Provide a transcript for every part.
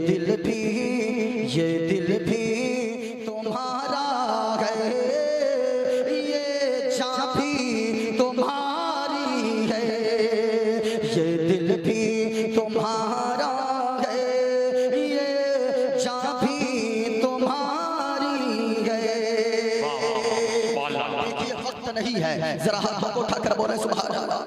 दिल भी तुम्हारा है, ये जान भी तुम्हारी है, ये दिल भी तुम्हारा है, ये जान भी तुम्हारी है। देखिए वक्त नहीं है, जरा हाथों को उठाकर बोले सुभान अल्लाह।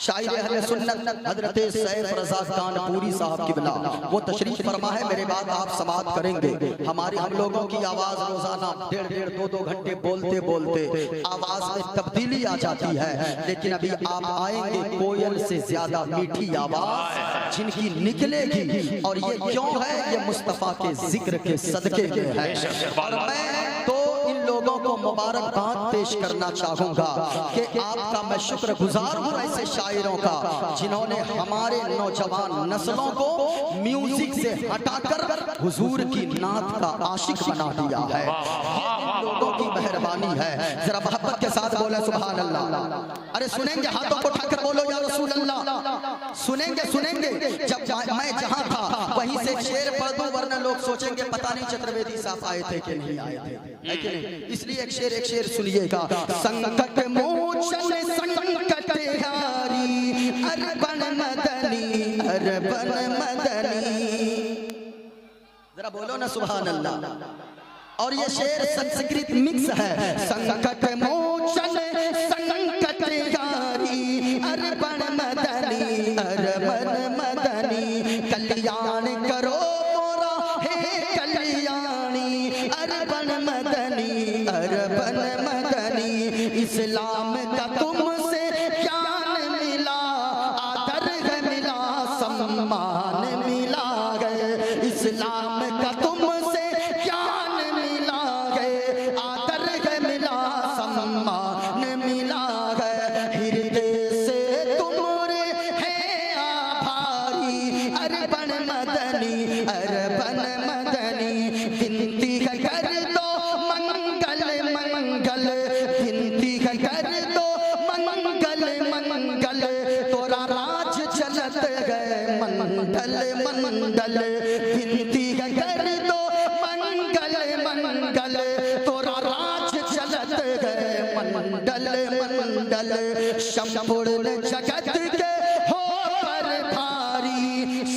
शायर अहले सुन्नत हजरत सैफ रज़ा कानपुरी साहब की बिला वो तशरीफ फरमा है, मेरे बाद आप समाअत करेंगे। हमारे हम लोगों की आवाज रोजाना 1.5 2 घंटे बोलते बोलते आवाज में तब्दीली आ जाती है, लेकिन अभी आप आएंगे कोयल से ज्यादा मीठी आवाज जिनकी निकलेगी, और ये क्यों है? ये मुस्तफा के जिक्र के सदके में है। और मैं तो इन लोगों को मुबारकबाद पेश करना चाहूंगा कि आपका मैं शुक्रगुजार हूँ ऐसे शायरों का जिन्होंने हमारे नौजवान नस्लों को म्यूजिक से हटाकर हुजूर की नात का आशिक बना दिया है। इन लोगों की मेहरबानी है। जरा मोहब्बत के साथ बोले सुभान अल्लाह। अरे सुनेंगे, हाथों को उठाकर बोलो या रसूल अल्लाह। सुनेंगे। जब मैं जहाँ था वहीं से शेर पढ़ दूं, वरना लोग सोचेंगे पता नहीं चतुर्वेदी साहब आए थे कि नहीं आए थे, है कि नहीं? इसलिए एक शेर सुनिएगा। संकट मोचन संकट हारी अरबन मदनी, अरबन मदनी। जरा बोलो ना सुभान अल्लाह। और ये शेर संस्कृत मिक्स है। संकट मोचन संकट हारी अरबन मदनी, अरबन मदनी। कल्याण करो मोरा हे कल्याणी, अरबन मदनी, अरबन मदनी। इस्लाम का तुमसे ज्ञान मिला, आदर मिला, सम्मान मिला गए। इस्लाम का तुमसे ज्ञान मिला गए, आदर मिला, सम्मान मिला गए। हृदय से तुमरे है आभारी, अरबन मदनी, अरबन मदनी। विनती कर दो मंगल मंगल, विनती कर दो मंगल मंगल। तोरा राज चलत गए मंडल मंडल। विनती कर दो मंगल मंगल, तोरा राज चलत गए मंडल मंडल। संपूर्ण जगत के हो पर भारी,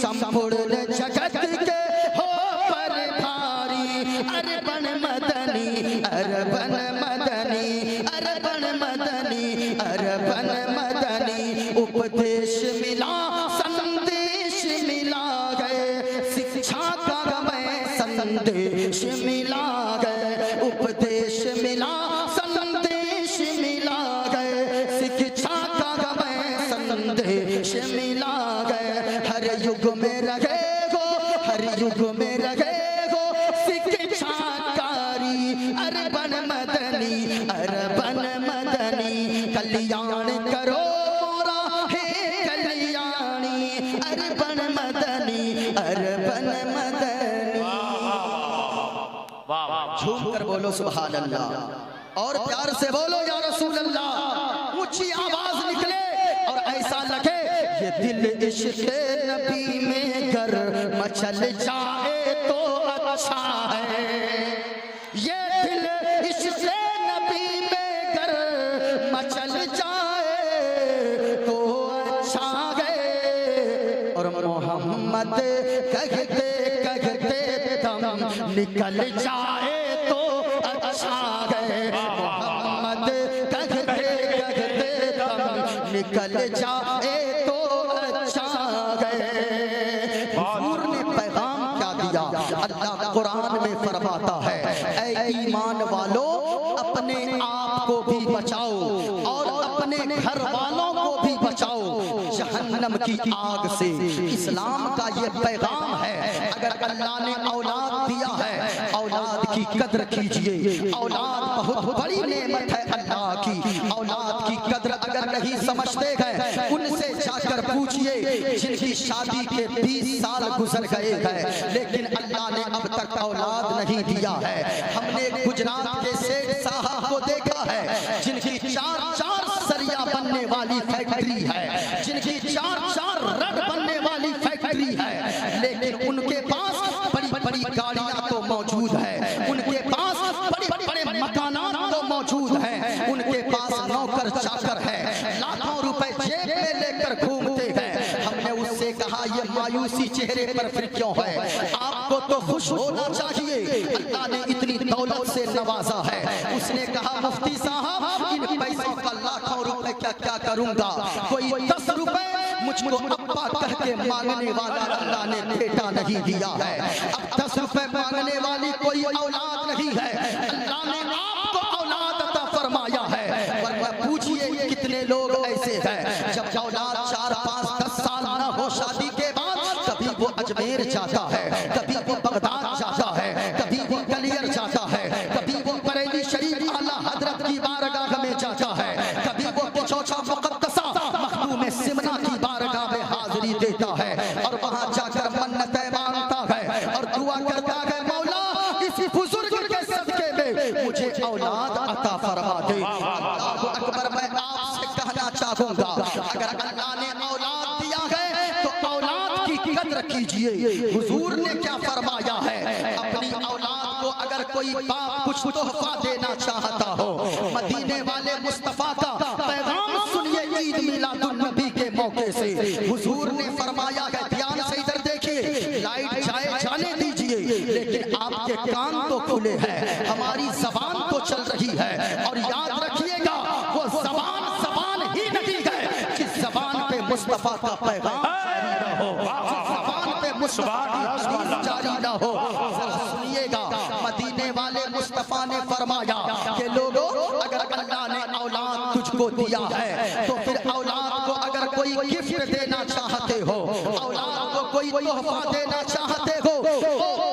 संपूर्ण जगत के हो पर भारी। अरबन मदनी, अरबन मदनी, अरबन मदनी, अरबन मदनी। उपदेश मिला, संदेश मिला गए, शिक्षा का हमें संदेश मिला गए। उपदेश मिला, संदेश मिला गए, शिक्षा का हमें संदेश मिला गए। हर युग में रहे हो, हर युग में रहे हो शिक्षाकारी, अरबन मदनी, अरबन मदनी। कल्याण करो मोरा हे कल्याणी, अरबन मदनी, अरबन मदनी। झूम कर बोलो सुभान अल्लाह, और प्यार से बोलो या रसूल अल्लाह। ऊंची आवाज निकले और ऐसा लगे ये दिल इश्क़ नबी में गर मचल जाए तो अच्छा है। ये दिल इश्क़ नबी में गर मचल जाए तो अच्छा है। और मोहम्मद कहते कहते दम निकल जाए तो अच्छा है। मोहम्मद कहते कहते दम निकल जाए तो अच्छा है। हुजूर ने पैगाम क्या दिया? अल्लाह कुरान में फरमाता है, ऐ ईमान वालों अपने आप को भी बचाओ और अपने घर वालों को भी बचाओ जहन्नम की आग से। इस्लाम का ये पैगाम है। अगर अल्लाह ने औलाद दिया है, औलाद की कद्र कीजिए। औलाद बहुत बड़ी नेमत है अल्लाह की। औलाद की कद्र अगर नहीं समझते हैं, उनसे जाकर पूछिए जिनकी शादी के 20 साल गुजर गए हैं लेकिन अल्लाह ने अब तक औलाद नहीं दिया है। हमने गुजरात के सेठ साहब को देखा है जिनकी 4-4 सरिया बनने वाली फैक्ट्री है, जिनकी 4-4 रड बनने वाली फैक्ट्री है, लेकिन लेकिन उनके पास बड़ी बड़ी गाड़ियां तो मौजूद है, उनके पास बड़े बड़े मकानात तो मौजूद है, उनके पास नौकर चाकर है, लाखों रुपए जेब में लेकर घूमते हैं। हमने उससे कहा ये मायूसी चेहरे पर फिर क्यों है? आपको तो खुश होना चाहिए, अल्लाह ने इतनी दौलत से नवाजा है। उसने कहा मुफ्ती साहब इन पैसों का लाखों रुपए क्या करूंगा? कोई 10 रुपए मुझको अब्बा कह के मांगने वाला अल्लाह ने बेटा नहीं दिया है। अब 10 रुपए मांगने वाली कोई औलाद नहीं है, अल्लाह ने आपको औलाद अता फरमाया है। वरना पूछिए कितने लोग ऐसे हैं जब औलाद 4, 5, 10 साल न हो शादी के बाद कभी वो अजमेर जाता है, कभी वो बगदाद जाता है, कभी वो गलियर जाता है, कभी वो बरेली शरीफ आला हजरत की बारगाह में जाता है, कभी वो चौचा मुकद्दसा मखदूम सिमना की बारगाह में हाजिरी देता है और वहां जाकर मन्नतें मांगता है और दुआ करता है मौला इसी बुजुर्ग के सदके में मुझे औलाद अता फरमा दे। अल्लाहु अकबर। मैं आपसे कहना चाहूंगा अगर अल्लाह ने औलाद दिया है तो औलाद की कद्र कीजिए। हुजूर ने क्या फरमाया है? अपनी औलाद को अगर कोई बाप कुछ तोहफा देना चाहता हो, मदीने वाले मुस्तफा का पैगाम सुनिए ईद मिलादुन नबी के मौके से। हुजूर ने फरमाया है, ध्यान से इधर देखिए, लाइट जाने दीजिए लेकिन आपके कान तो खुले हैं, हमारी जबान तो चल रही है। और याद रखिएगा वो जबान ही नहीं है जिस जबान पे मुस्तफा का पैगाम जबान पे मुस्तफा की जारी ना हो। सुनिएगा, मदीने वाले मुस्तफा ने फरमाया कि लोगों अगर अल्लाह ने औलाद तुझको दिया है तो फिर औलाद को अगर कोई गिफ्ट देना चाहते हो, औलाद को कोई तोहफा देना चाहते हो,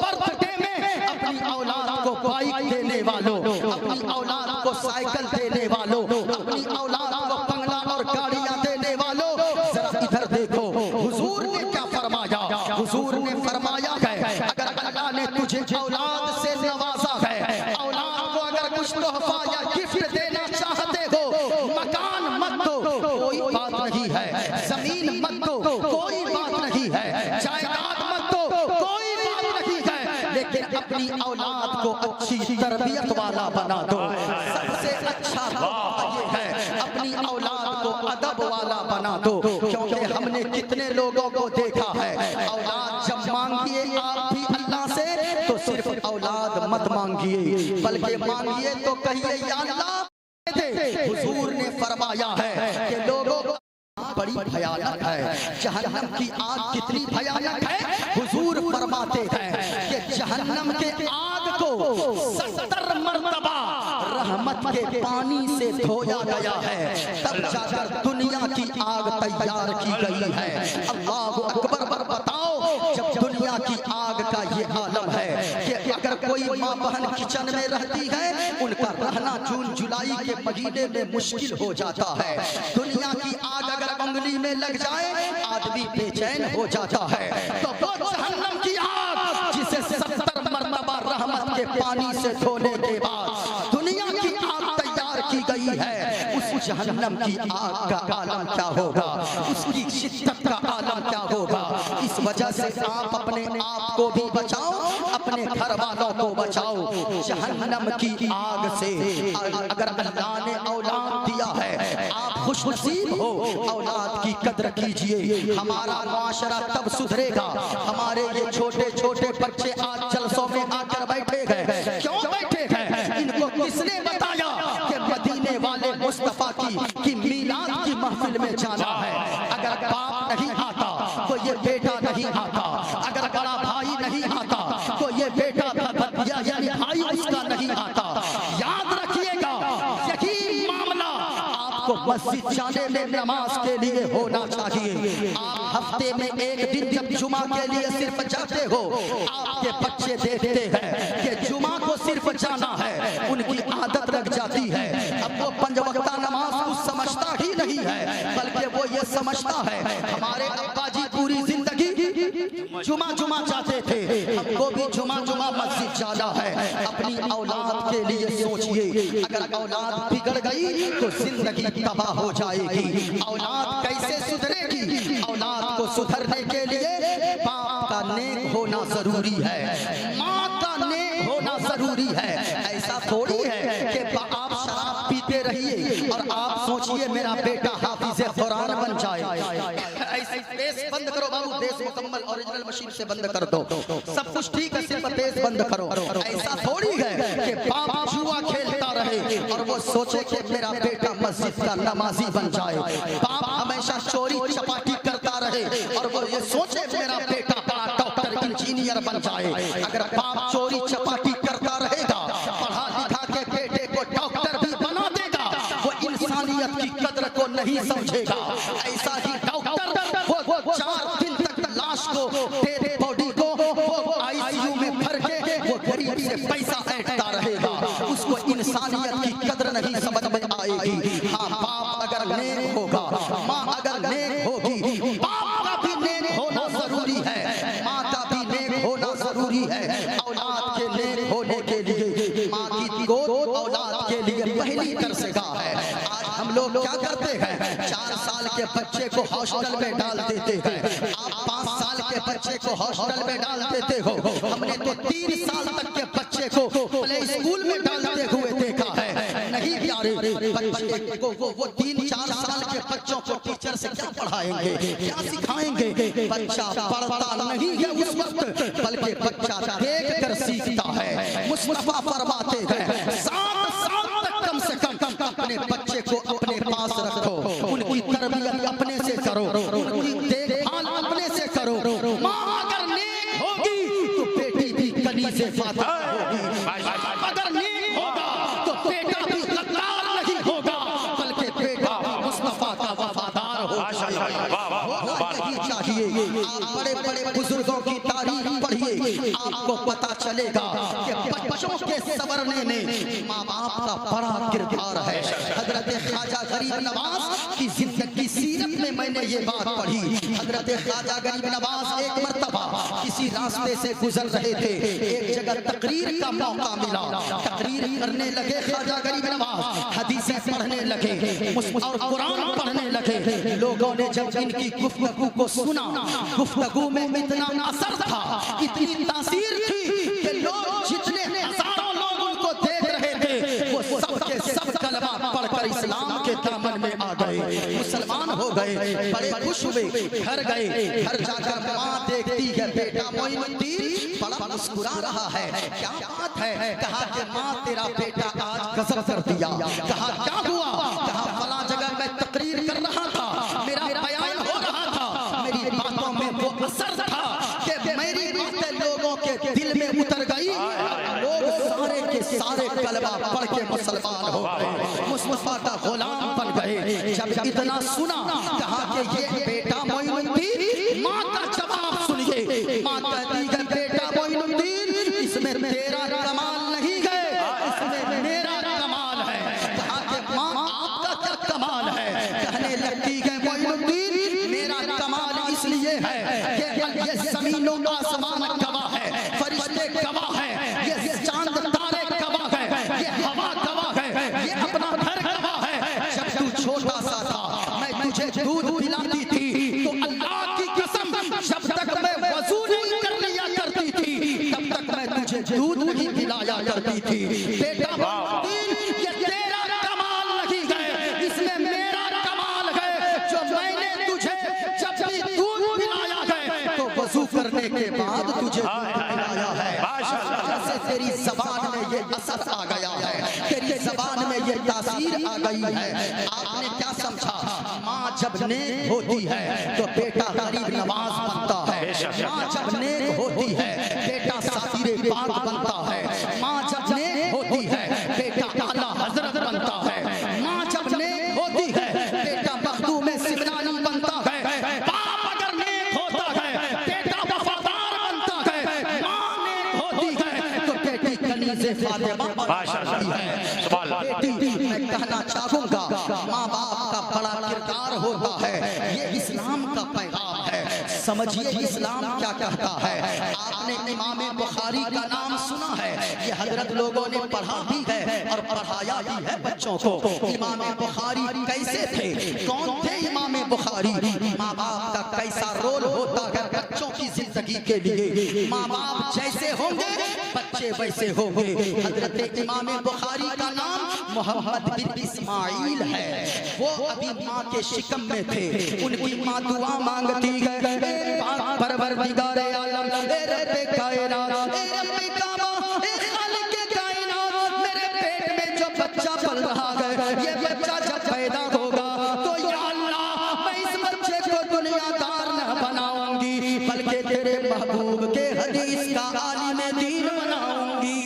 बर्थडे में अपनी औलाद को बाइक देने वालों, अपनी औलाद को साइकिल देने वालों, अपनी औलाद को बंगला और गाड़ियां देने वालों, जरा इधर देखो हुजूर ने क्या फरमाया। हुजूर ने फरमाया है अगर अल्लाह ने तुझे औलाद से नवाजा है, औलाद को अगर कुछ तोहफा या गिफ्ट देना चाहते हो, मकान मत दो कोई बात नहीं है, जमीन मत दो कोई बात नहीं है, जायदाद मत दो कोई बात नहीं है, लेकिन अपनी औलाद को अच्छी तरबियत वाला बना दो। सबसे अच्छा ये है अपनी औलाद को अदब वाला बना दो। क्योंकि हमने कितने लोगों को देखा है औलाद जब मांगिए आप भी अल्लाह से तो सिर्फ औलाद मत मांगिए, बल्कि मांगिए तो कहिए या अल्लाह दे। हुजूर ने फरमाया है कि लोगों को बड़ी भयानक है, जहन्नम की आग कितनी भयानक है। हुजूर फरमाते हैं कि जहन्नम के आग को 70 मरतबा रहमत के पानी से धोया गया है, तब जाकर दुनिया की आग तैयार की गई है। अल्लाहु अकबर। बताओ जब दुनिया की आग का ये आलम है कि अगर कोई माँ बहन किचन में रहती है उनका रहना जून जुलाई के महीने में मुश्किल हो जाता है। दुनिया की आग अगर उंगली में लग जाए आदमी बेचैन हो जाता है। तो वो जहन्नम की आग जिसे 70 मरतबा रहमत के पानी से धोने के बाद दुनिया की आग तैयार की गई है, उस जहन्नम की आग का आलम क्या होगा, उसकी शिद्दत का आलम क्या होगा। इस वजह से आप अपने आप को भी बचाओ, अपने घर वालों को बचाओ जहन्नम की आग से। अगर अल्लाह ने औलाद दिया है आप खुशनसीब हो, औलाद की कद्र कीजिए। हमारा मुआशरा तब सुधरेगा। हमारे ये छोटे छोटे बच्चे आज जलसों में आकर बैठे गए, क्यों बैठे हैं? इनको किसने बताया कि मदीने वाले मुस्तफा की मीलाद की महफिल में जाना है? अगर बाप नहीं आता तो ये बेटा नहीं आता, अगर बड़ा भाई नहीं आता तो ये बेटा यानी भाई उसका नहीं आता। याद रखिएगा यही मामला आपको मस्जिद जाने में नमाज के लिए होना चाहिए। आप हफ्ते में एक दिन जब जुमा के लिए सिर्फ जाते हो, आपके बच्चे देखते हैं कि जुमा को सिर्फ जाना है, उनकी आदत लग जाती है। अब वो 5 वक्ता नमाज को समझता ही नहीं है, बल्कि वो ये समझता है हमारे अब्बा जी पूरी जिंदगी जुमा जाते थे, हमको भी जुमा मस्जिद जाना है। अपनी औलाद के लिए सोचिए, अगर औलाद बिगड़ गई तो जिंदगी तबाह हो जाएगी। औलाद कैसे सुधरेगी? औलाद को सुधरने के लिए बाप का नेक होना जरूरी है, माँ का नेक होना जरूरी है। ऐसा थोड़ी है कि आप शराब पीते रहिए और आप सोचिए मेरा बेटा हाफिज़े कुरान बन जाए। बेस बंद करो बाबू, बेस मुकम्मल ओरिजिनल मशीन से बंद कर दो, सब कुछ ठीक है, सिर्फ बेस बंद करो। ऐसा थोड़ी है कि बाप जुआ खेलता रहे और वो सोचे कि मेरा बेटा मस्जिद का नमाजी बन जाए। बाप हमेशा चोरी चपाटी करता रहे और वो ये सोचे मेरा बेटा बड़ा डॉक्टर इंजीनियर बन जाए। अगर बाप चोरी चपाटी करता रहेगा, पढ़ा लिखा के बेटे को डॉक्टर भी बना देगा, वो इंसानियत की कदर को नहीं समझेगा। ऐसा ही डॉक्टर वो 4 दिन तक लाश को डेड बॉडी को आईसीयू में भर के वो गरीब से पैसा ऐंठता रहेगा, उसको इंसानियत की कदर नहीं समझ में आएगी। हाँ, बाप अगर नेक होगा, माँ अगर नेक होगी, बाप का भी नेक होना जरूरी है, माँ का भी नेक होना जरूरी है। औलाद के नेक होने के लिए माँ की गोद औलाद के लिए पहली दरसगाह है। आज हम लोग क्या करते हैं, 4 साल के बच्चे को हॉस्टल में डाल देते हैं, आप 5 साल के बच्चे को हॉस्टल में डाल देते हो। हमने तो 3 साल तक के बच्चे को प्ले स्कूल में डालते हुए देखा है। नहीं प्यारे, बच्चे को वो 3-4 साल के बच्चों को टीचर से क्या पढ़ाएंगे, क्या सिखाएंगे? बच्चा पढ़ता नहीं है उस वक्त, बल्कि बच्चा देख कर सीखता है। मुस्तफा फरमाते हैं 7 साल तक कम से कम अपने बच्चे को अपने पास रखो, उनकी तरबियत अपने से करो, उनकी देखभाल अपने से करो। माँ अगर नेक होगी तो बेटी भी कनीज़े फातिहा होगी, अगर नेक होगा तो बेटा भी गद्दार नहीं होगा, बल्कि बेटा मुस्तफा का वफादार होगा। यही चाहिए। आप बड़े बड़े बुजुर्गों की तारीफ पढ़िए, आपको पता चलेगा कि बच्चों के संवरने में माँ बाप का बड़ा किरदार है। हजरत ख्वाजा गरीब नवाज की जिंदगी सीरत में मैंने ये बात पढ़ी। हजरत ख्वाजा गरीब नवाज एक मर्तबा किसी रास्ते से गुजर रहे थे, एक जगह तकरीर का मौका मिला, तकरीर करने लगे ख्वाजा गरीब नवाज, हदीसें पढ़ने लगे और कुरान पढ़ने लगे। लोगों ने जब इनकी गुफ्तगू को सुना, गुफ्तगू में इतना असर था, इतनी तासीर थी कि लोग जितने हजारों लोग उनको देख रहे थे, वो सब के सब कलमा पढ़कर इस्लाम के दामन में आ गए, मुसलमान हो गए, बड़े खुश हुए। घर गए, घर जाकर माँ देखती है बेटा मोइनुद्दीन बड़ा मुस्कुरा रहा है, क्या बात है? कहा कि माँ तेरा बेटा आज गजब कर दिया। कहा क्या हुआ? कहा फला जगह मैं तकरीर कर रहा था, मेरा बयान हो रहा था, मेरी बातों में वो असर था कि मेरी बातें लोगों के दिल में उतर गई, लोग सारे के सारे कलमा पढ़ के मुसलमान हो गए, मुस्तफा का गुलाम बन गए। जब इतना सुना, कहा कि ये बेटा मोइनुद्दीन, माँ का जवाब सुनिए। माँ कहती है बेटा मोइनुद्दीन, इसमें तेरा कमाल नहीं है, इसमें मेरा कमाल है। कहा कि माँ आपका क्या कमाल है? कहने लगती है मोइनुद्दीन मेरा कमाल इसलिए है कि ये ज़मीनों आसमान गवाह है, फरिश्ते गवाह है, ये चांद तारे गवाह है, ये हवा गवाह है, ये अपना घर गवाह है। जब तू छोटा सा था मैं तुझे दूध पिलाती थी, तो अल्लाह की कसम जब तक मैं वजू नहीं कर लिया करती थी, तब तक मैं तुझे दूध नहीं पिलाया करती थी। बेटा मोइनुद्दीन ये तेरा कमाल नहीं है, इसमें मेरा कमाल है, जो मैंने तुझे जब भी दूध पिलाया है तो वजू करने के बाद तुझे दूध पिलाया है। जैसे तेरी जबान में ये असर आ गया है, तेरी जबान में ये तासीर आ गई है। आपने क्या समझा? माँ जब नेक होती है तो बेटा गरीब नवाज बनता है, माँ जब नेक होती है बेटा सातिरे पाक बनता है, माँ जब नेक होती है बेटा आला हजरत बनता है, माँ जब नेक होती है बेटा मखदूम सिमरानी बनता है। बाप अगर नेक होता है बेटा वफादार बनता है, माँ नेक होती है तो बेटी कनीज़े फातिमा बनती है। बेटी मैं कहना चाहूँगा माँ बाप का बड़ा किरदार होता है, ये इस्लाम का पैगाम है। समझिए इस्लाम क्या कहता है। आपने इमाम बुखारी का नाम सुना है, ये हजरत लोगों ने पढ़ा भी है और पढ़ाया भी है बच्चों को। इमाम बुखारी कैसे थे, कौन थे इमाम बुखारी? माँ बाप का कैसा रोल होता है बच्चों की जिंदगी जिंदगी के लिए। माँ बाप जैसे होंगे बच्चे वैसे होंगे। हजरत इमाम बुखारी का नाम मोहम्मद बिन इस्माइल है। वो अभी माँ के शिकम में थे। उनकी माँ दुआ मांगती है, परवरदिगार आलम, ए रब्बे कायनात, ए रब्बे काबा, ए खालिके कायनात, मेरे पेट में जो बच्चा पल रहा है, ये बच्चा जब पैदा होगा तो या अल्लाह मैं इस बच्चे को दुनियादार न बनाऊंगी, बल्कि तेरे महबूब के हदीस का आलिम दीन बनाऊंगी।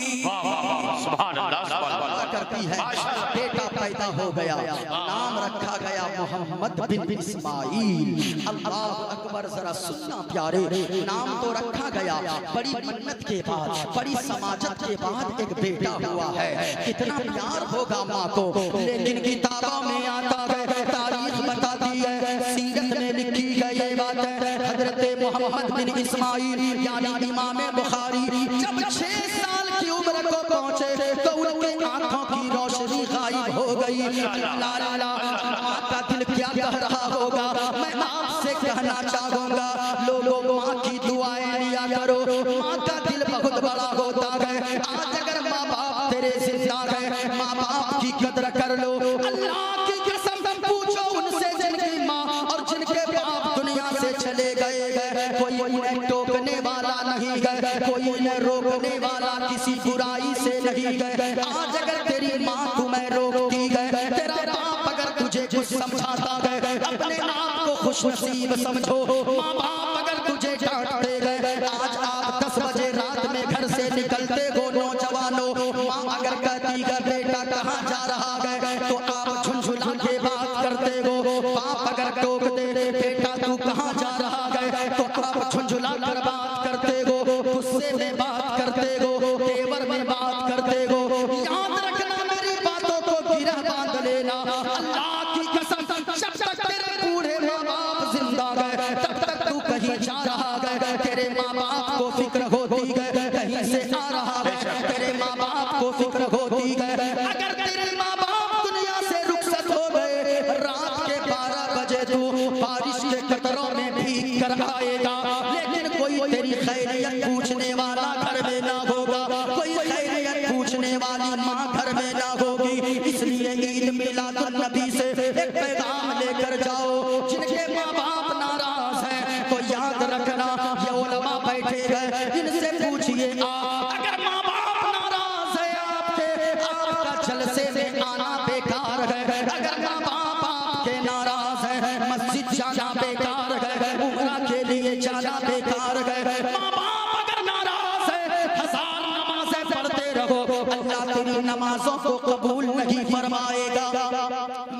सुभान अल्लाह करती है। बेटा पैदा हो गया, नाम रखा गया मोहम्मद बिन इस्माइल। अल्लाह अकबर, जरा सुनना प्यारे, नाम तो रखा गया, बड़ी मन्नत के बाद, बड़ी समाजत के बाद एक बेटा हुआ है। कितना प्यार होगा माँ को, लेकिन किताबों में आता है, तारीख बताती है, सीरत में लिखी गई ये बात है, हजरत मोहम्मद बिन इस्माइल यानी इमाम बुखारी जब 6 साल की उम्र को पहुंचे तो उनके आंखों की रोशनी गायब हो गई। माँ का दिल क्या कह रहा होगा, मैं आपसे कहना चाहूंगा, लोगों माँ की दुआएं लिया करो, माँ का दिल बहुत बड़ा होता है। आज अगर माँ बाप तेरे जिंदा है, माँ बाप की कदर कर लो। अल्लाह की कसम पूछो उनसे जिनकी माँ और जिनके बाप दुनिया से चले गए, कोई उन्हें टोकने वाला नहीं है, कोई उन्हें रोकने वाला किसी बुराई से नहीं है। आज अगर तेरी माँ तुम्हें रोकती है, तेरा बाप अगर तुझे कुछ समझाता है, अपने आप को खुशनसीब समझो। माँ बाप अगर तुझे डांटते गए, आज आप 10 बजे रात में घर से निकलते हो नौजवानों, माँ अगर कहती है बेटा कहाँ जा रहा है, तो आप झुंझुला के बात करते हो। बाप अगर टोक दे बेटा तू कहाँ जा रहा है, तो आप झुंझुला कर बात करते हो, गुस्से में बात करते हो, तेवर में बात करते हो। याद रखना मेरी बातों को गिरह बांध लेना। अल्लाह की कसम जब तक तेरे बूढ़े माँ बाप जिंदा है, तब तक तू कहीं जा रहा है, तेरे माँ बाप को फिक्र होती है, कहीं से आ रहा है, तेरे माँ बाप को फिक्र होती है। अगर तेरे माँ बाप दुनिया से रुखसत हो गए, रात के 12 बजे तू बारिश के कतरों में भीग कर आएगा, लेकिन कोई तेरी खैरियत पूछने वाला घर में ना होगा, कोई खैरियत पूछने वाली माँ घर में ना होगी। इसलिए ईद मिलादुन नबी से एक पैगाम लेकर जाओ, जिनके माँ बाप नाराज हैं तो याद रखना, ये उलमा बैठे हैं, इनसे पूछिए अगर माँ बाप नाराज है आपके, आपका जलसे में आना बेकार है। अगर माँ बाप आपके नाराज है, मस्जिद जाना बेकार है, उम्रा के लिए जाना बेकार है। माँ बाप अगर नाराज है, 1000 नमाजें पढ़ते रहो, अल्लाह तेरी नमाजों को कबूल नहीं फरमाएगा।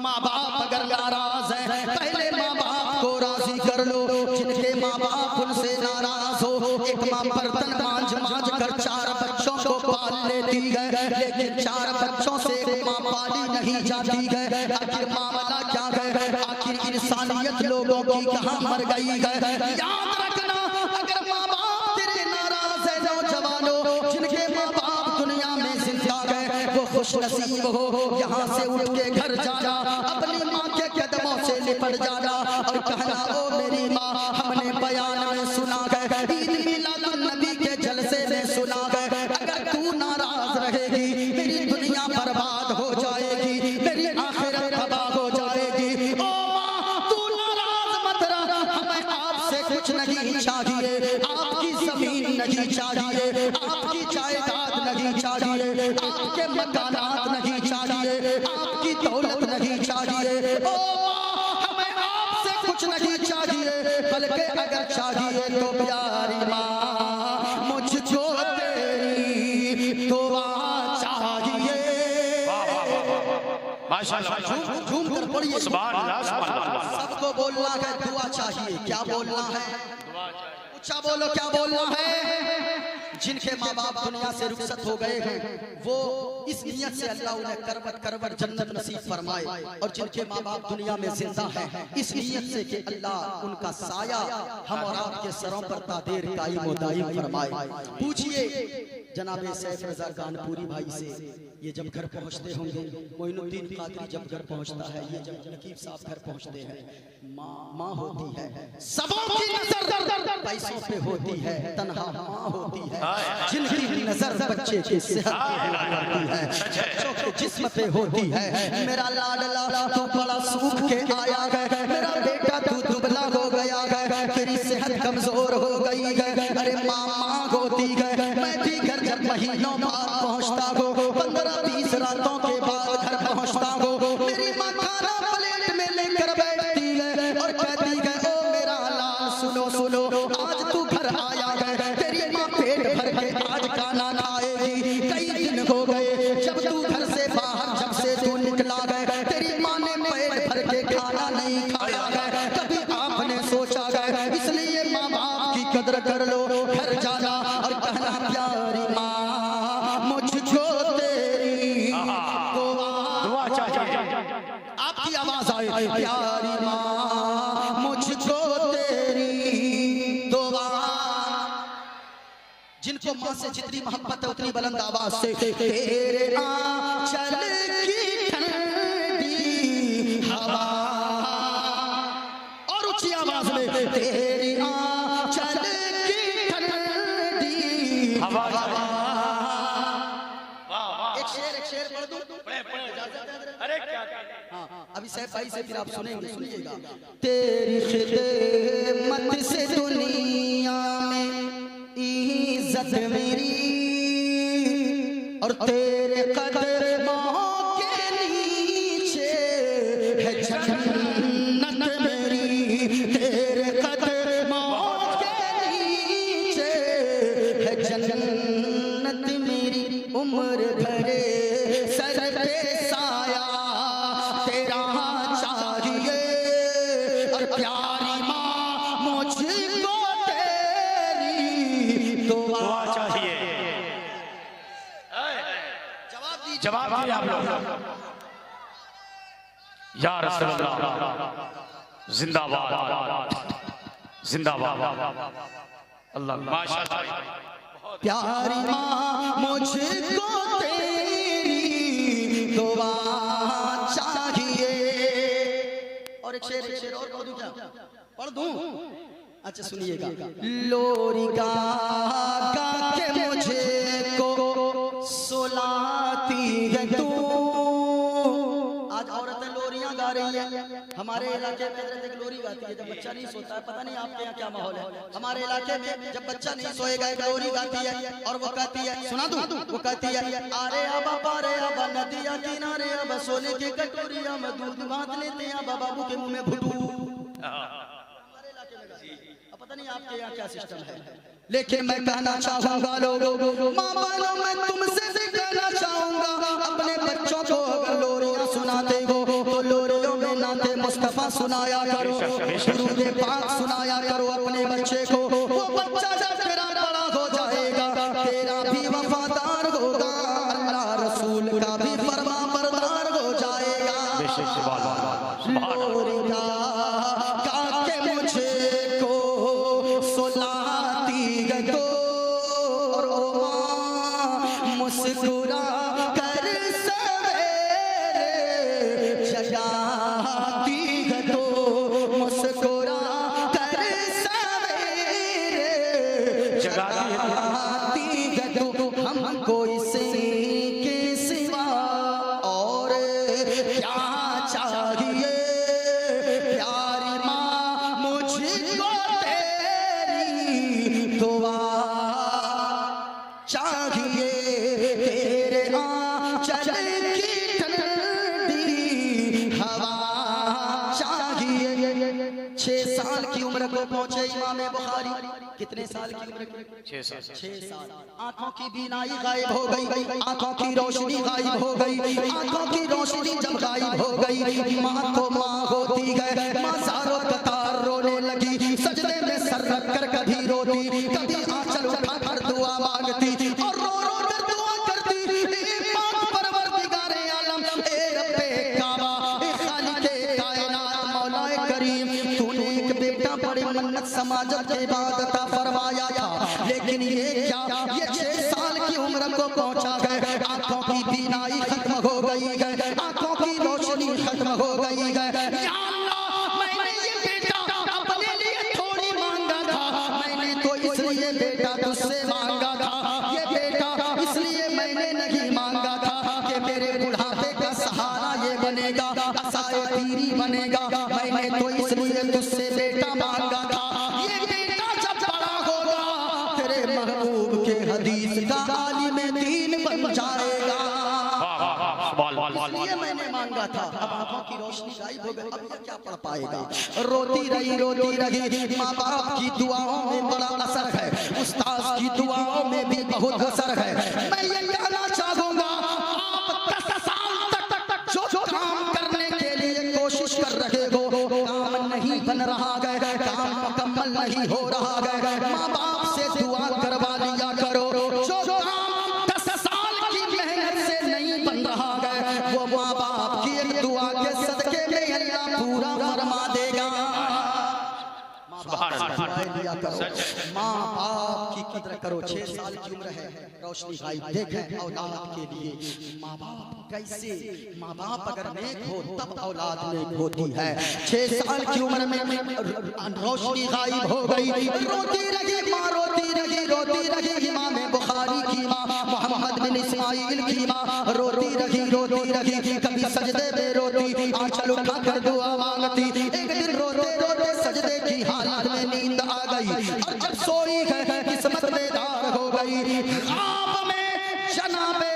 माँ बाप अगर नाराज है, पहले माँ बाप को राजी कर लो। जिनके माँ बाप उनसे नाराज हो, एक माँ बर्तन मांझ मांझ कर 4 बच्चों को पाल लेती है, लेकिन 4 बच्चों से एक माँ पाली नहीं जाती है। आखिर मामला क्या है, आखिर इंसानियत लोगों की कहाँ मर गई है। याद रखना, अगर माँ बाप तेरे नाराज है, नौजवानों जिनके माँ बाप दुनिया में जिंदा है, वो खुश नसीब हो। यहाँ से उठ के घर जाना, अपनी माँ के कदमों से लिपट जाना और कहना, ओ मेरी माँ, हमने बयान में सुना है, ईद मिलादुन नबी के जलसे में सुना है, अगर तू नाराज रहेगी मेरी दुनिया बर्बाद हो जाएगी, मेरी आखिरत तबाह हो जाएगी। ओ माँ, तू नाराज मत रह, हमें आपसे कुछ नहीं चाहिए, आपकी जमीन नहीं चाहिए, आपकी जायदाद नहीं चाहिए, आपके मकानात नहीं चाहिए, आपकी दौलत नहीं चाहिए। ओ माँ, हमें आपसे कुछ नहीं चाहिए, बल्कि अगर चाहिए तो प्यारी माँ, मुझको तेरी दुआ चाहिए। माशाअल्लाह, झूम कर पढ़िए, सुभान अल्लाह, सुभान अल्लाह। सबको बोलना है दुआ चाहिए। क्या बोलना है? ऊंचा बोलो, क्या बोलना है? जिनके माँ बाप दुनिया से रुखसत हो गए हैं, वो इस नियत से अल्लाह उन्हें करवट करवट जन्नत नसीब फरमाए, और जिनके माँ बाप दुनिया में जिंदा हैं, इस नियत से कि अल्लाह उनका साया हम और आपके सरों पर तादेर कायम व दायम फरमाए। पूछिए जनाब सैफ रजा कानपुरी भाई से, ये जब घर पहुंचते होंगे, मोइनुद्दीन कादरी जब घर पहुंचता है, ये जब नकीब साहब घर पहुंचते हैं, माँ होती है, सबों की नजर पैसों पे होती है, तन्हा माँ होती है, जिनकी नजर बच्चे की सेहत पे होती है, बच्चों के जिस्म पे होती है। मेरा लाडला तू बड़ा सूख के आया है, मेरा बेटा तू दुबला हो गया है, तेरी सेहत कमजोर हो गई है, अरे माँ होती है। मैं भी घर जब महीनों बाद पहुँचता हो, 15-20 रातों के बाद घर पहुँचता हो, मेरी माँ खाना प्लेट में लेकर बैठती है और कहती है, ओ मेरा लाल सुनो सुनो, आज तू घर आया है, तेरी माँ पेट भर के आज खाना खाएगी। कई दिन हो गए जब तू घर से बाहर, जब से तू निकला है, तेरी माँ ने पेट भर के खाना नहीं खाया है। कभी आपने सोचा है, इसलिए माँ बाप की कदर कर लो, घर जाना और कहना, प्यारी माँ मुझको तेरी दुआ चाहिए। आपकी आवाज आए, प्यारी माँ मुझको तेरी दुआ। जिनको माँ से जितनी मोहब्बत है उतनी बुलंद आवाज से, तेरे आंचल की ठंडी हवा, और ऊंची आवाज में, तेरी आंचल की ठंडी हवा। एक शेर पढ़ दूं? अरे क्या? हाँ, अभी सैफ भाई से फिर आप सुनेंगे, सुनिएगा। तेरी खिदमत से दुनिया में इज्जत मेरी, और तेरे कदमों के नीचे है जन्नत मेरी, तेरे कदमों के नीचे है जन्नत मेरी। उम्र भरे सर पे साया तेरा चाहिए, और प्यारी माँ मुझको तेरी दुआ चाहिए। जवाब दीजिए आप लोग। या रसूल अल्लाह जिंदाबाद जिंदाबाद। अल्लाह माशाअल्लाह। प्यारी माँ मुझको तेरी दुआ चाहिए। और एक शेर और पढ़ दूं क्या? पढ़ दूं? अच्छा सुनिएगा। लोरी गा के मुझे को सुलाती है तू। आज औरतें लोरियां गा रही है। हमारे इलाके में एक लोरी गाती है जब बच्चा नहीं सोता है। पता नहीं आपके यहाँ क्या माहौल है। हमारे इलाके में जब बच्चा नहीं सोएगा एक लोरी गाती है, और वो कहती है, सुना दूं? वो कहती है, अरे अब पारे अब नदिया किनारे अब सोने की कटोरिया में दूध बांध लेते हैं, अब बाबू के मुंह में घुटू। हमारे इलाके में पता नहीं आपके यहाँ क्या सिस्टम है। लेकिन मैं कहना चाहूंगा लोगों, माँ बहनों, मैं तुमसे भी कहना चाहूंगा, अपने बच्चों को अगर लोरियां सुनाते हो तो लोरियों में नाते मुस्तफा सुनाया करो, दुरूद पाक सुनाया करो अपने बच्चे को। वो बच्चा जब तेरा बड़ा हो जाएगा तेरा भी वफादार होगा, अल्लाह रसूल का भी फरमा बरदार हो जाएगा। लोरियां गा के मुझे को सुलाती है तो, और ओ माँ मुस्कुरा कर सवेरे जगाती है तो, मुस्कुरा कर सवेरे जगाती है तो। हमको इसी के सिवा और क्या चाहिए, प्यारी माँ मुझको तेरी दुआ चाहिए, तेरे आंचल की ठंडी हवा चाहिए। 6 साल की उम्र को पहुंचे इमाम बुखारी। कितने साल की उम्र के? 6 साल। आंखों की बीनाई गायब हो गई, आंखों की रोशनी गायब हो गई। आंखों की रोशनी जब गायब हो गई, माँ तो माँ होती है, माँ सारों कतार रोने लगी, सजदे में सर रख कर कभी रोती, कभी आंचल उठा कर दुआ मांगती। समाजत के बाद अता फरमाया था, लेकिन ये क्या, ये 6 साल की उम्र को पहुंचा गए, आंखों की बीनाई खत्म हो गई है, आंखों की रोशनी खत्म हो गई है। या अल्लाह, मैंने ये बेटा अपने लिए थोड़ी मांगा था, मैंने तो इसलिए बेटा तुझसे मांगा था, ये बेटा इसलिए मैंने नहीं मांगा था कि मेरे बुढ़ापे का सहारा ये बनेगा, असाए पीरी बनेगा, मैंने तो इसलिए तुझसे बेटा मांगा था, ये बेटा जब बड़ा होगा तेरे महबूब के हदीस का आलिम दीन बन जाएगा, इसलिए मैंने मांगा था। अब आंखों की रोशनी गायब हो गई, अब ये क्या पढ़ पाएगा। रोती रही, माँ बाप की दुआओं में बड़ा असर है, उस्ताद की दुआओं में भी बहुत असर है। मैं ये कहना चाहूंगा, आप 10 साल तक जो काम करने के लिए कोशिश कर रहे हो, काम नहीं बन रहा है, काम मुकम्मल नहीं हो रहा है, माँ बाप से दुआ करवा लिया करो। जो काम 10 साल की मेहनत से नहीं बन रहा है, वो माँ बाप की एक दुआ के सदके में अल्लाह पूरा फरमा देगा। माँ बाप की कदर करो, 6 साल की उम्र है, रोशनी गायब, देखें औलाद के लिए माँ बाप कैसे, माँ बाप अगर नेक हो तब औलाद नेक होती है। 6 साल की उम्र में रोशनी गायब हो गई, रोती रही माँ, रोती रही इमाम बुखारी की माँ, मोहम्मद बिन इस्माइल की माँ, रोती रही, कभी सजदे में रोती, आंचल उठा कर दुआ मांगती। एक दिन रोते सजदे की हालत में नींद आ गई, और जब सोई है किस्मत बेदार हो गई। ख्वाब में जनाबे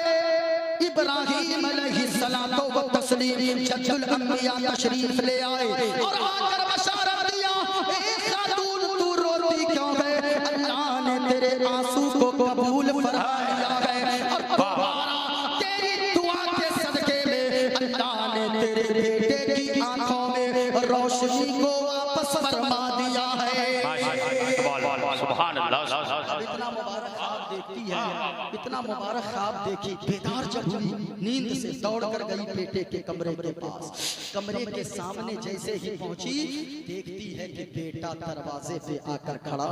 इब्राहीम अलैहिस्सलातो व तस्लीम जद्दुल अंबिया तशरीफ ले आए और आकर बशारत दिया, ए खातून तू रोती क्यों है, अल्लाह ने तेरे आंसू को कबूल फरमा लिया है, और दोबारा तेरी दुआ के सदके में अल्लाह ने तेरे बेटे की आंखों में रोशनी को वापस फरमा दिया है। इतना मुबारक ख्वाब देखती है, इतना मुबारक ख्वाब देखी, बेदार जब हुई, नींद से दौड़ कर गई बेटे के कमरे के पास। कमरे के सामने जैसे ही पहुंची, देखती है कि बेटा दरवाजे पे आकर खड़ा है,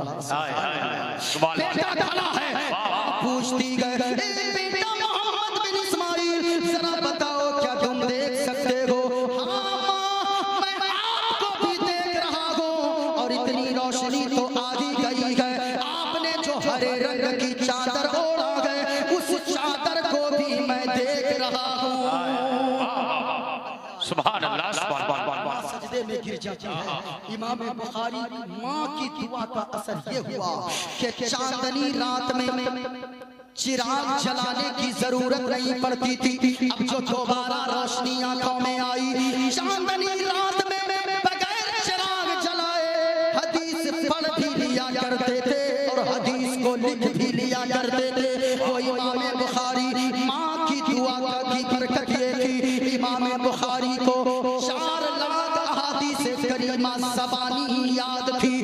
बेटा खड़ा है। पूछती गए, बेटा मोहम्मद बिन इस्माइल, जरा बताओ क्या तुम देख सकते हो? हाँ मैं आपको भी देख रहा हूँ, और इतनी रोशनी तो आ ही गई है, आपने जो हरे रंग की चादर ओढ़ा है, उस चादर को भी मैं देख रहा हूँ। सुभान अल्लाह, सुभान अल्लाह। सजदे में गिर जाती है। इमाम बुखारी, माँ की दुआ का असर ये हुआ कि चांदनी रात में चिराग जलाने की जरूरत नहीं पड़ती थी। अब जो दोबारा रोशनी आंखों में आई, चांदनी रात में बगैर चिराग जलाए हदीस पढ़ भी लिया करते थे और हदीस को लिख भी लिया करते थे। वो इमाम बुखारी, माँ की दुआ की बरकत ये थी, इमाम बुखारी को 4 लाख अहादीस करीमा ज़बानी याद थी।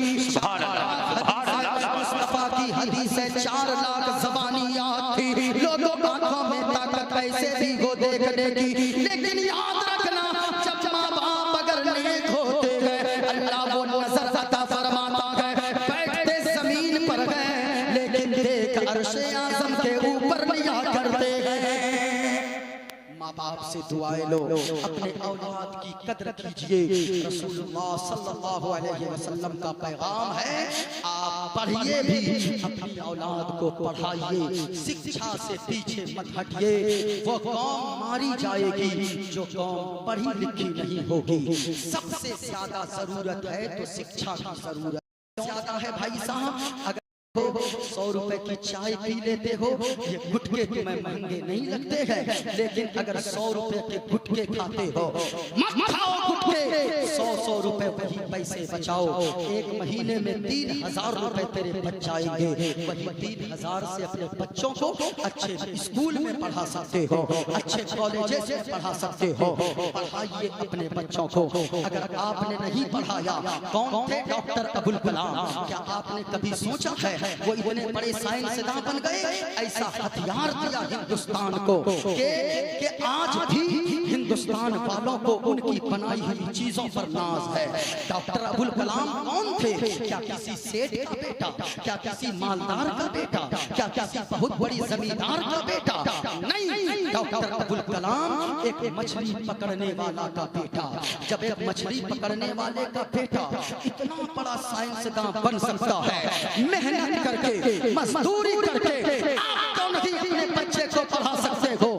मुस्तफा की हदीसें 4 लाख ज़बानी याद थी। लोगों आंखों में ताकत कैसे भी हो देखने की, लेकिन याद रखना, जब माँ बाप अगर नेक होते हैं, अल्लाह वो नजर अता फरमाता है। बैठते जमीन पर हैं, लेकिन देख अर्शे आज़म के ऊपर लिया करते हैं। माँ बाप से दुआएं लो, अपने औलाद की कदर कीजिए। रसूलुल्लाह सल्लल्लाहु अलैहि वसल्लम का पैगाम है, आप पढ़िए भी, अपनी औलाद को पढ़ाइए, शिक्षा से पीछे मत हटिए। वो कौम मारी जाएगी जो कौम पढ़ी लिखी नहीं होगी। सबसे ज्यादा जरूरत है तो शिक्षा की जरूरत ज्यादा है भाई साहब। अगर 100 रुपए की चाय पी लेते हो, ये गुटके तुम्हें महंगे नहीं लगते हैं, लेकिन अगर 100 रुपए के गुटके खाते हो, मत खाओ गुटके। 100 रुपए वही पैसे बचाओ, 1 महीने में 3000 रुपए तेरे बच जाएंगे। वही 3000 से अपने बच्चों को अच्छे स्कूल में पढ़ा सकते हो, अच्छे कॉलेजेस में पढ़ा सकते हो। पढ़ाइए अपने बच्चों को। अगर आपने नहीं पढ़ाया, कौन थे डॉक्टर अबुल कलाम? क्या आपने कभी सोचा है वो इतने बड़े साइंसदान बन गए? ऐसा हथियार दिया हिंदुस्तान को कि आज भी हिंदुस्तान वालों को उनकी बनाई हुई चीजों पर नाज है। डॉक्टर अबुल कलाम कौन थे? क्या किसी सेठ का बेटा? क्या किसी मालदार का बेटा? क्या किसी बहुत बड़ी जमींदार का बेटा? नहीं, डॉक्टर अबुल कलाम एक मछली पकड़ने वाला का बेटा। जब एक मछली पकड़ने वाले का बेटा इतना बड़ा साइंसदान बन सकता है, मेहनत करके, मजदूरी करके, आप तो नहीं अपने बच्चे को पढ़ा सकते हो।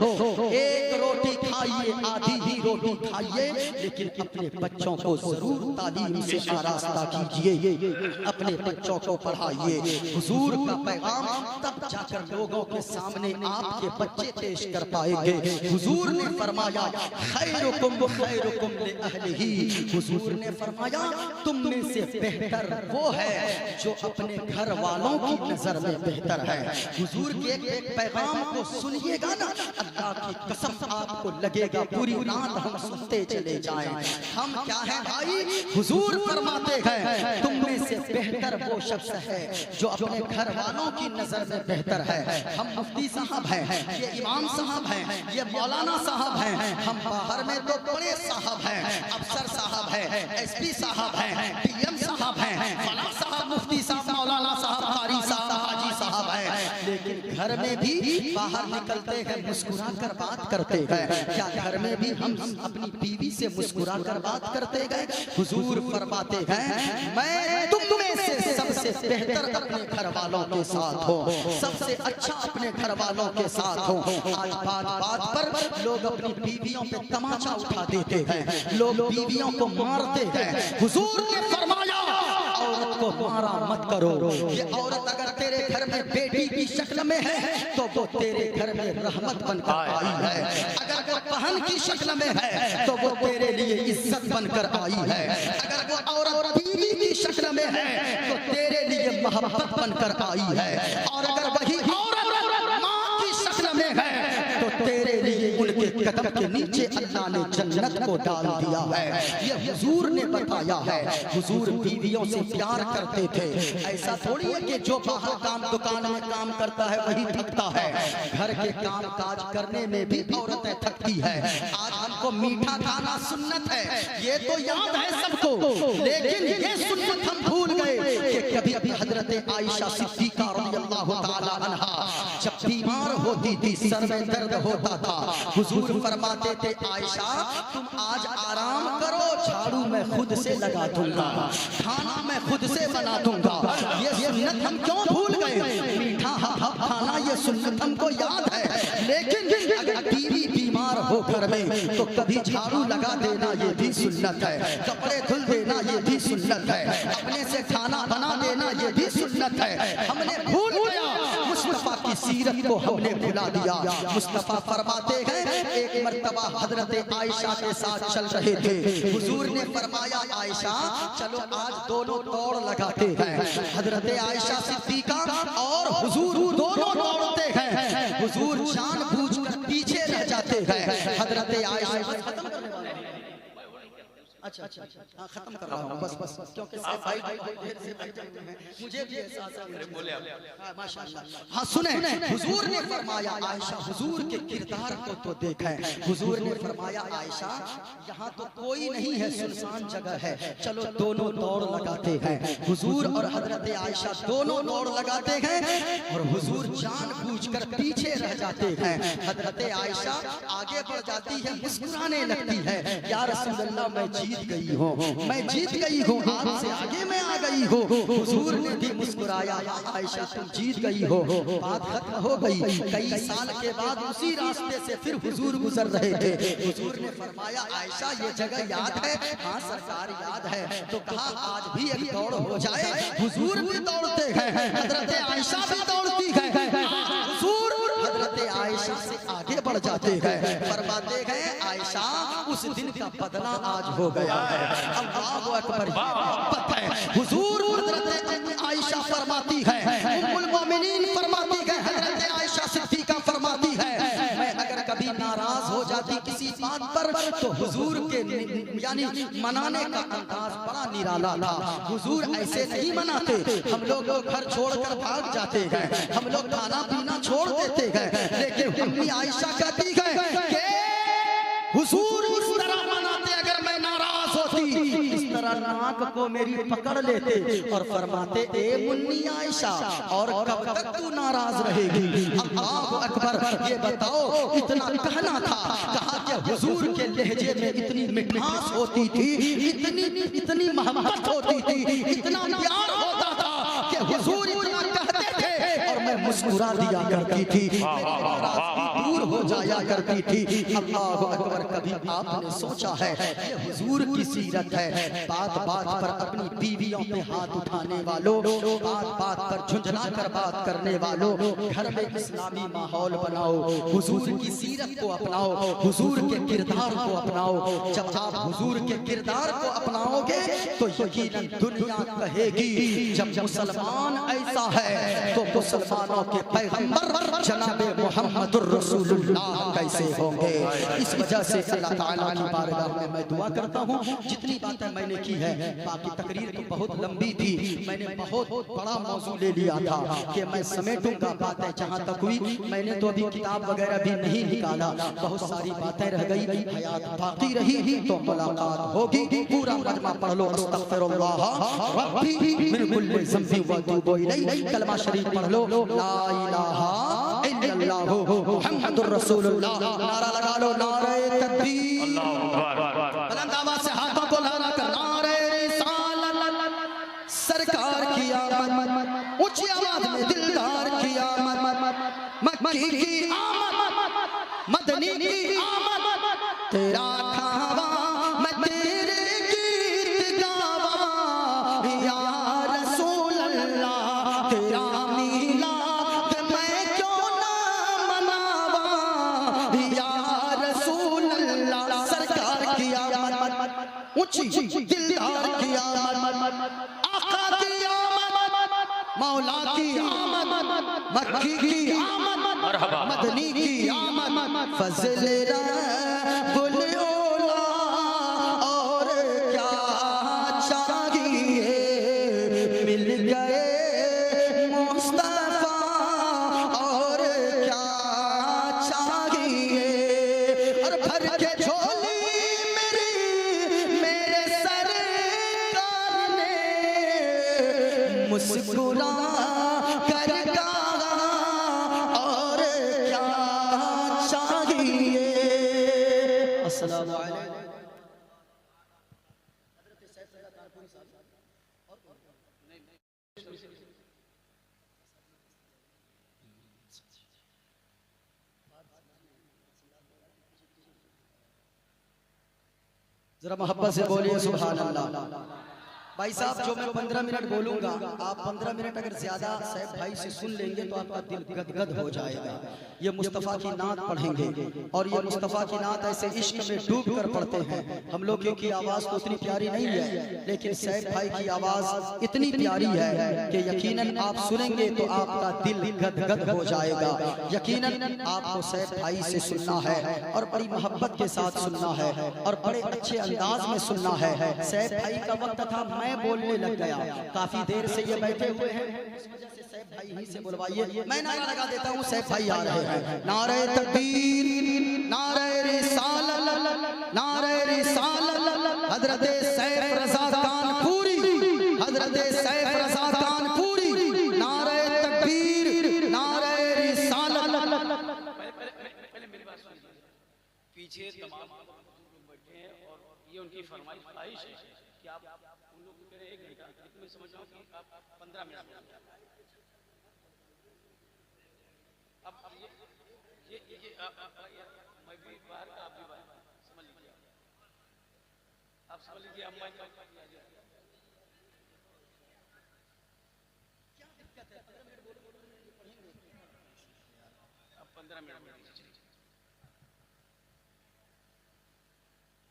एक रोटी खाइए, आधी ही रोटी खाइए, लेकिन अपने बच्चों को जरूर तालीम से आरास्ता कीजिए, अपने बच्चों को पढ़ाइए। हुजूर का पैगाम तब जाकर लोगों के सामने आपके बच्चे पेश कर पाएंगे। हुजूर ने फरमाया खैरुकुम खैरुकुम लिअहलिही। हुजूर ने फरमाया तुम में से बेहतर वो है जो अपने घर वालों की नजर में बेहतर है। हुजूर के एक पैगाम को सुनिएगा ना, अल्लाह की कसम आपको लगेगा पूरी रात हम सुनते चले जाएं। हम क्या है भाई? हुजूर फरमाते हैं तुम में से बेहतर वो शख्स है जो अपने घर वालों की नजर में बेहतर है। हम मुफ्ती साहब हैं, ये इमाम साहब हैं, ये मौलाना साहब हैं, हम बाहर में तो बड़े साहब हैं, अफसर साहब हैं, एसपी साहब हैं, पीएम साहब हैं, फलां साहब, मुफ्ती साहब, मौलाना साहब, कारी साहब, हाजी साहब हैं, लेकिन घर में भी बाहर निकलते हैं मुस्कुरा कर बात करते हैं। क्या घर में भी हम अपनी बीवी से मुस्कुरा कर बात करते गए? हुजूर फरमाते हैं मैं तुम में से सबसे बेहतर अपने घर वालों के साथ हो, सबसे अच्छा अपने घर वालों के साथ हो। आज बात बात पर लोग अपनी बीवियों पे तमाचा उठा देते हैं, लोग बीवियों को मारते हैं। हुजूर ने फरमाया औरत को मारा मत करो। ये औरत अगर तेरे घर में बेटी की शक्ल में है तो वो तेरे घर में रहमत बनकर आई है। अगर वो बहन की शक्ल में है तो वो तेरे लिए इज्जत बनकर आई है। अगर वो औरत बीवी की शक्ल में है तो तेरे लिए मोहब्बत बनकर आई है। और अगर वही औरत माँ की शक्ल में है तो तेरे लिए उनके कदम के नीचे अल्लाह ने जन्नत को डाल दिया है। ये हुजूर ने बताया है। हुजूर बीवियों से प्यार करते थे। ऐसा थोड़ी है कि जो बाहर काम दुकान में काम करता है वही थकता है, घर के काम काज करने में भी औरतें थकती है। आज हमको मीठा खाना सुन्नत है, ये तो याद है सबको, लेकिन ये सुन्नत हम भूल गए कि कभी अभी हजरत आयशा सिद्दीका रज़ियल्लाहु ताला अन्हा जब बीमार होती थी, सर में दर्द होता था, हुजूर फरमाते थे आयशा तुम आज आराम करो, झाड़ू मैं खुद से लगा दूंगा, खाना मैं खुद से बना दूंगा। ये सुन्नत हम क्यों भूल गए? मीठा खाना ये सुन्नत हमको याद है, लेकिन अगर बीवी बीमार हो घर में तो कभी झाड़ू लगा देना ये भी सुन्नत है, कपड़े धुल देना ये भी सुन्नत है, अपने से खाना बना देना ये भी सुन्नत है। हमने भूल गया, मुस्तफा की सीरत को हमने भुला दिया। मुस्तफा फरमाते हैं एक मर्तबा हजरत आयशा के साथ चल रहे थे, हुजूर ने फरमाया आयशा चलो आज दोनों दौड़ लगाते हैं। हजरत आयशा सिद्दीका और हुजूर दोनों दौड़ते हैं। हुजूर जानबूझकर पीछे रह जाते हैं। हजरत आयशा अच्छा खत्म कर रहा हूँ बस क्योंकि भाई देर से बैठ जाते हैं, मुझे भी एहसास है। माशाअल्लाह। हाँ सुने, हुजूर ने फरमाया आयशा, हुजूर के किरदार को तो देखा है। हुजूर ने फरमाया आयशा यहाँ तो कोई नहीं है, सुनसान जगह है, चलो दोनों दौड़ लगाते हैं। हुजूर और हजरत आयशा दोनों दौड़ लगाते हैं और हुजूर जानबूझकर पीछे रह जाते हैं। हजरत आयशा आगे बढ़ जाती है, मुस्कुराने लगती है, या रसूल अल्लाह मैं जीत गई हूँ, मैं जीत गई हूँ, आपसे आगे मैं आ गई हूँ। हुजूर ने भी मुस्कुराया आयशा तुम जीत गई हो, बात खत्म हो गई। कई साल के बाद उसी रास्ते से फिर हुजूर गुजर रहे थे। हुजूर ने फरमाया आयशा ये जगह याद है? हाँ सरकार याद है। तो कहा आज भी एक दौड़ हो जाए। हुजूर भी दौड़ते हैं, हजरत आयशा भी दौड़ती है। हुजूर हजरत आयशा से आगे बढ़ जाते हैं, फरमाते हैं आयशा उस दिन का बदला आज हो गया है। अल्लाहु अकबर। मोहब्बत है। हुजूर हजरत आयशा फरमाती है, उम्मुल मोमिनीन फरमाती है, हजरत आयशा सिद्दीका फरमाती है मैं अगर कभी नाराज हो जाती किसी बात पर तो हुजूर के यानी मनाने का अंदाज बड़ा निराला था। हुजूर ऐसे नहीं मनाते, हम लोग घर छोड़कर भाग जाते हैं, हम लोग खाना पीना छोड़ देते हैं, लेकिन अम्मी आयशा कहती है कि हुजूर को मेरी पकड़ लेते और फरमाते ए मुन्नी आयशा और कब तक तू नाराज रहेगी। अल्लाह अकबर। ये बताओ इतना कहना था, कहा कि हुजूर के लहजे में इतनी मिठास होती थी, इतनी मोहब्बत होती थी, इतना प्यार होता था कि हुजूर इतना कहते थे और मैं मुस्कुरा दिया करती थी, दूर हो जाया करती थी। अल्लाह अकबर। कभी आपने सोचा है ये हुजूर की सीरत है, बात बात पर अपनी बीवियों पे हाथ उठाने वालों, बात बात पर झुंझला कर बात करने वालों, घर में इस्लामी माहौल बनाओ, हुजूर की सीरत को अपनाओ, हुजूर के किरदार को अपनाओ। जब आप हुजूर के किरदार को अपनाओगे तो यकीनन दुनिया कहेगी जब मुसलमान ऐसा है तो मुसलमानों के पैगंबर जनाबे मुहम्मदुर रसूलुल्लाह कैसे होंगे। इस वजह से अल्लाह ताला की बारगाह में मैं दुआ करता हूँ। जितनी बातें मैंने की है, बाकी तकरीर तो बहुत लंबी थी, मैंने बहुत बड़ा मौजू ले लिया था कि मैं समेटूंगा बातें जहाँ तक हुई। मैंने तो अभी किताब वगैरह भी नहीं निकाला, बहुत सारी बातें रह गई, हयात बाकी रही तो मुलाकात होगी। पूरा मजमा पढ़ लो, अस्तगफिरुल्लाह रब्बी मिन कुल्लि ज़ंबि व अतूबु इलैहि। कलमा शरीफ पढ़ लो, ला इलाहा इल्लल्लाह मुहम्मदुर रसूलुल्लाह। नारा लगा लो, नारे तकबीर, बुलंद आवाज से हाथों को लहरा कर नारे रिसालत, सरकार की आमद, ऊंची आवाज में दिलदार की आमद, मक्की की आमद, मदनी की आमद, तेरा खावा मैं तेरे गीत गावा या रसूल अल्लाह, तेरा मीलाद मैं क्यों ना मनावा या रसूल अल्लाह। सरकार की आमद, ऊंची दिलदार की आमद, आका की आमद, मौला की आमद, मक्की की आमद, मदनी की आमद, फजल रब्बुल औला और क्या चाहिए, मिल गए मुस्तफा और क्या चाहिए। और भर के झोली मेरे सरकार ने मुस्कुरा कर कहा और क्या चाहिए। अस्सलामु अलैकुम। जरा मोहब्बत से बोलिए सुभान अल्लाह। भाई साहब जो मैं 15 मिनट बोलूंगा, आप 15 मिनट अगर ज्यादा साहब भाई से सुन लेंगे तो आपका दिल गदगद हो जाएगा। ये मुस्तफ़ा की नात पढ़ेंगे और ये मुस्तफ़ा की नात ऐसे इश्क में डूब कर पढ़ते हैं। हम लोगों की आवाज़ तो उतनी प्यारी नहीं है, लेकिन सैफ भाई की आवाज़ इतनी प्यारी है कि यकीनन आप सुनेंगे तो आपका दिल गदगद हो जाएगा। यकीनन आपको सैफ भाई से सुनना है और बड़ी मोहब्बत के साथ सुनना है और बड़े अच्छे अंदाज में सुनना है। सैफ भाई का वक्त था, मैं बोलने लग गया, काफी देर से ये बैठे हुए हैं, इस वजह से सैफ भाई ही से बुलवाइए। मैं नारा लगा देता हूँ, सैफ भाई आ रहे हैं। नारे तकबीर, नारे रिसालत, नारे रिसालत, हजरत सैफ रज़ा कानपुरी, हजरत सैफ रज़ा कानपुरी, नारे तकबीर, नारे रिसालत। पहले मेरी बात सुनिए, पीछे तमाम लोग बैठे हैं और ये उनकी फरमाइश है कि आप उन लोग को कह रहे 1 घंटा, लेकिन मैं समझ रहा हूँ कि आप 15 मिनट। अब ये मैं भी बाहर का, आप भी बाहर, समझ लीजिए, आप समझ लीजिए। अब मैं क्या दिक्कत है, 15 मिनट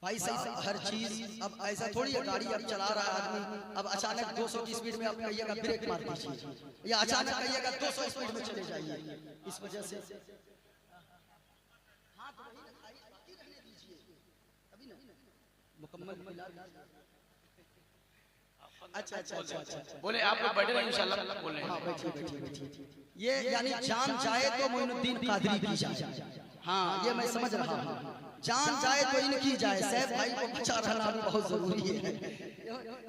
भाई साहब हर चीज अब ऐसा थोड़ी है, गाड़ी अब चला रहा है आदमी, अब अचानक 200 की स्पीड में आप कहिएगा ब्रेक मार दीजिए, या अचानक कहिएगा 200 स्पीड में चले जाइए। इस वजह से मुकम्मल। अच्छा अच्छा अच्छा अच्छा, बोले आप लोग बैठे रहे इंशाल्लाह बोल रहे हैं। हाँ बैठिए बैठिए बैठिए। ये यानी जान जाए तो मोइनुद्दीन कादरी की जाए। हाँ ये मैं समझ रहा हूँ, जान जाए तो इनकी जाए, सैफ भाई को बचा रहना भी बहुत जरूरी है।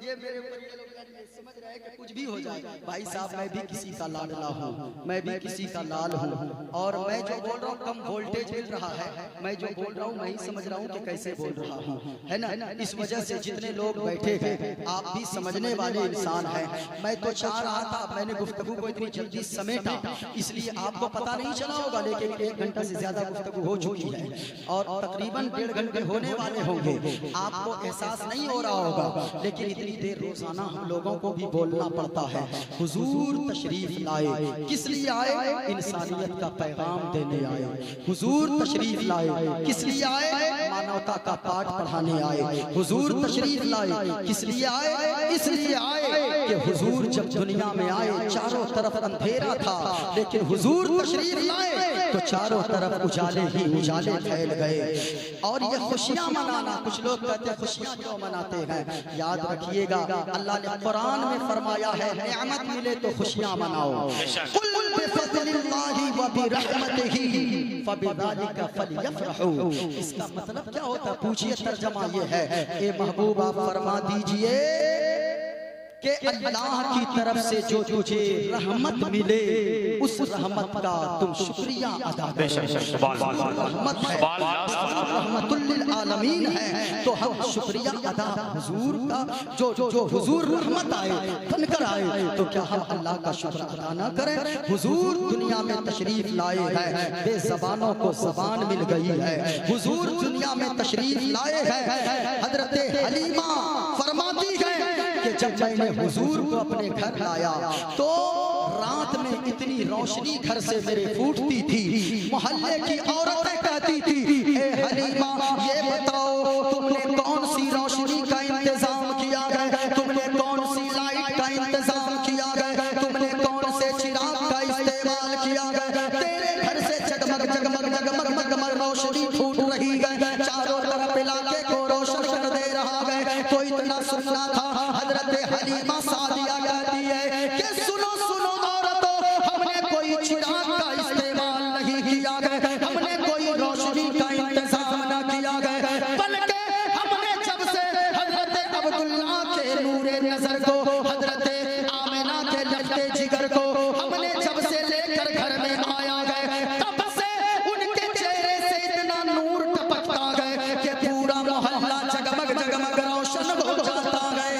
ये मेरे ऊपर ये लोग समझ रहे हैं कि कुछ भी हो जाए। भाई साहब मैं भी किसी का लाडला हूँ, मैं भी किसी का लाल हूँ, और मैं जो बोल रहा हूँ कम वोल्टेज मिल रहा है, मैं जो बोल रहा हूँ मैं ही समझ रहा हूँ कि कैसे बोल रहा हूँ, है ना। इस वजह से जितने लोग बैठे हैं आप भी समझने वाले इंसान हैं। मैं तो चाह रहा था, मैंने गुफ्तगू को इतनी जल्दी समेटा इसलिए आपको पता नहीं चला होगा, लेकिन 1 घंटा से ज्यादा गुफ्तगू हो चुकी है और तकरीबन 1.5 घंटे होने वाले होंगे। आपको एहसास नहीं हो रहा होगा, लेकिन इतनी देर रोजाना हम लोगों को भी बोलना पड़ता है। हुजूर तशरीफ लाए, किस लिए आए? इंसानियत का पैगाम देने आए। हुजूर तशरीफ लाए, किस लिए आए? मानवता का पाठ पढ़ाने आए। हुजूर तशरीफ लाए, किस लिए आए? इसलिए आए कि हुजूर जब दुनिया में आए चारों तरफ अंधेरा था, लेकिन हुजूर तशरीफ लाए तो चारों तरफ उजाले ही उजाले फैल गए। और ये खुशियां मनाना, कुछ लोग कहते हैं खुशियां क्यों मनाते हैं, याद रखिएगा अल्लाह ने कुरान में फरमाया है नेमत मिले तो खुशियां मनाओ। कुल बिफज़लिल्लाहि व बिरहमतिही फबिज़ालिका फलयफ़रहू। इसका मतलब क्या होता है? पूछिए, तर्जमा ये है, ए महबूब आप फरमा दीजिए कि अल्लाह की तरफ से जो तुझे रहमत मिले उस रहमत का तुम शुक्रिया अदा करो। रहमत है, रहमतुल लिल आलमीन है, तो हम शुक्रिया अदा हुजूर का, जो हुजूर रहमत आए बनकर आए, तो क्या हम अल्लाह का शुक्र अदा ना करें? हुजूर दुनिया में तशरीफ लाए हैं, बेज़बानों को ज़बान मिल गई है। हुजूर दुनिया में तशरीफ लाए हैं। हजरत हलीमा फरमाती है कि जब मैंने हुजूर को अपने घर लाया तो रात में इतनी रोशनी घर से मेरे फूटती थी, मोहल्ले की औरतें कहती थी, ए हलीमा ये बताओ तुमने कौन सी रोशनी का इंतजाम किया है, तुमने कौन सी लाइट का इंतजाम किया है, तुमने कौन से चिराग का इस्तेमाल किया है, तेरे घर से जगमग जगमग जगमग जगमग रोशनी फूट रही है, चारों तरफ इलाके को रोशन कर दे रहा है। तो इतना सुनना था, हजरत हलीमा सादिया कहती है कि सुनो सुनो औरतों, हमने कोई चिराग का इस्तेमाल नहीं किया है, हमने कोई रोशनी का इंतजाम न किया है, बल्कि हमने जब से हजरत अब्दुल्ला के नूरे नजर को, हजरत आमिना के लफ्ते जिगर को हमने जब से लेकर घर में आया है, तब से उनके चेहरे से इतना नूर टपकता है कि पूरा मोहल्ला जगमग जगमग रोशन हो जाता है।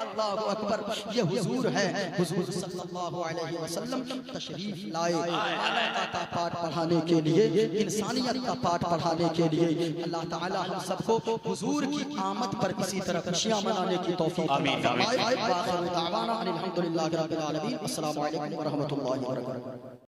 अल्लाहु अकबर। ये हुजूर है, हुजूर सल्लल्लाहु अलैहि वसल्लम तशरीफ लाए मानवता का पाठ पढ़ाने के लिए, इंसानियत का पाठ पढ़ाने के लिए। अल्लाह ताला हम सबको हुजूर की आमद पर इसी तरह खुशियां मनाने की तौफीक अता फरमाए। आखिर दावाना अनिल हम्दुलिल्लाहि रब्बिल आलमीन। अस्सलामु अलैकुम व रहमतुल्लाहि व बरकातहू।